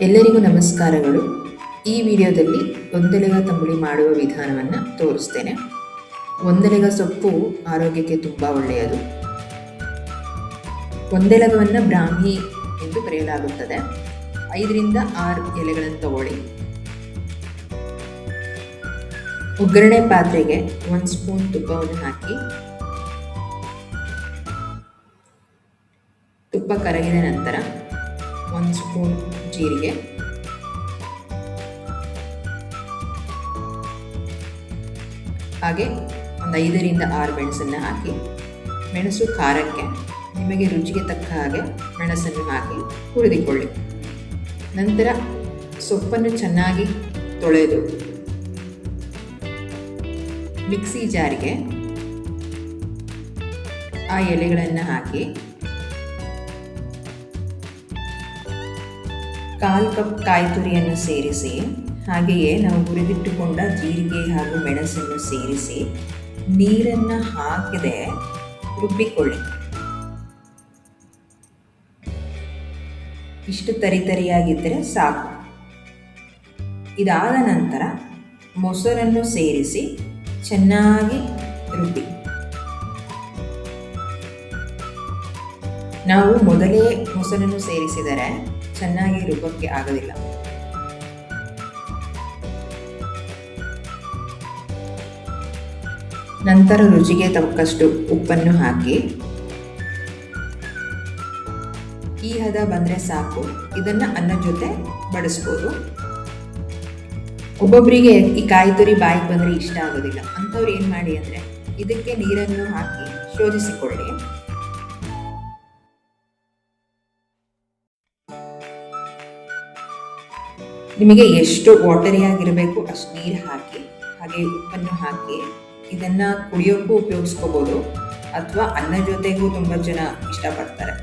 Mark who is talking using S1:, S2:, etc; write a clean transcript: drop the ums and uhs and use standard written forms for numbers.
S1: ಎಲ್ಲರಿಗೂ ನಮಸ್ಕಾರಗಳು. ಈ ವಿಡಿಯೋದಲ್ಲಿ ಒಂದೆಲೆಗ ತಂಬುಳಿ ಮಾಡುವ ವಿಧಾನವನ್ನು ತೋರಿಸ್ತೇನೆ. ಒಂದೆಲೆಗ ಸೊಪ್ಪು ಆರೋಗ್ಯಕ್ಕೆ ತುಂಬ ಒಳ್ಳೆಯದು. ಒಂದೆಲಗವನ್ನು ಬ್ರಾಹ್ಮಿ ಎಂದು ಕರೆಯಲಾಗುತ್ತದೆ. 5ರಿಂದ 6 ಎಲೆಗಳನ್ನು ತಗೊಳ್ಳಿ. ಒಗ್ಗರಣೆ ಪಾತ್ರೆಗೆ 1 ಸ್ಪೂನ್ ತುಪ್ಪವನ್ನು ಹಾಕಿ, ತುಪ್ಪ ಕರಗಿದ ನಂತರ 1 ಸ್ಪೂನ್ ಜೀರಿಗೆ, ಹಾಗೆ ಒಂದು 5ರಿಂದ 6 ಮೆಣಸನ್ನು ಹಾಕಿ, ಮೆಣಸು ಖಾರಕ್ಕೆ ನಿಮಗೆ ರುಚಿಗೆ ತಕ್ಕ ಹಾಗೆ ಮೆಣಸನ್ನು ಹಾಕಿ ಹುರಿದಿಕೊಳ್ಳಿ. ನಂತರ ಸೊಪ್ಪನ್ನು ಚೆನ್ನಾಗಿ ತೊಳೆದು ಮಿಕ್ಸಿ ಜಾರಿಗೆ ಆ ಎಲೆಗಳನ್ನು ಹಾಕಿ 1/4 ಕಪ್ ಕಾಯಿ ತುರಿಯನ್ನು ಸೇರಿಸಿ, ಹಾಗೆಯೇ ನಾವು ಹುರಿದಿಟ್ಟುಕೊಂಡ ಜೀರಿಗೆ ಹಾಗೂ ಮೆಣಸನ್ನು ಸೇರಿಸಿ ನೀರನ್ನು ಹಾಕದೆ ರುಬ್ಬಿಕೊಳ್ಳಿ. ಇಷ್ಟು ತರಿತರಿಯಾಗಿದ್ದರೆ ಸಾಕು. ಇದಾದ ನಂತರ ಮೊಸರನ್ನು ಸೇರಿಸಿ ಚೆನ್ನಾಗಿ ರುಬ್ಬಿ. ನಾವು ಮೊದಲೇ ಮೊಸರನ್ನು ಸೇರಿಸಿದರೆ ಚೆನ್ನಾಗಿ ರುಬ್ಬಕ್ಕೆ ಆಗೋದಿಲ್ಲ. ನಂತರ ರುಚಿಗೆ ತಕ್ಕಷ್ಟು ಉಪ್ಪನ್ನು ಹಾಕಿ, ಈ ಹದ ಬಂದರೆ ಸಾಕು. ಇದನ್ನು ಅನ್ನದ ಜೊತೆ ಬಡಿಸ್ಬೋದು. ಒಬ್ಬೊಬ್ಬರಿಗೆ ಈ ಕಾಯಿ ತುರಿ ಬಾಯಿಗೆ ಬಂದರೆ ಇಷ್ಟ ಆಗೋದಿಲ್ಲ. ಅಂಥವ್ರು ಏನು ಮಾಡಿ ಅಂದರೆ ಇದಕ್ಕೆ ನೀರನ್ನು ಹಾಕಿ ಶೋಧಿಸಿಕೊಳ್ಳಿ. ನಿಮಗೆ ಎಷ್ಟು ವಾಟರಿಯಾಗಿರಬೇಕು ಅಷ್ಟು ನೀರು ಹಾಕಿ, ಹಾಗೆ ಉಪ್ಪನ್ನು ಹಾಕಿ ಇದನ್ನು ಕುಡಿಯೋಕ್ಕೂ ಉಪಯೋಗಿಸ್ಕೋಬೋದು, ಅಥವಾ ಅನ್ನ ಜೊತೆಗೂ ತುಂಬ ಜನ ಇಷ್ಟಪಡ್ತಾರೆ.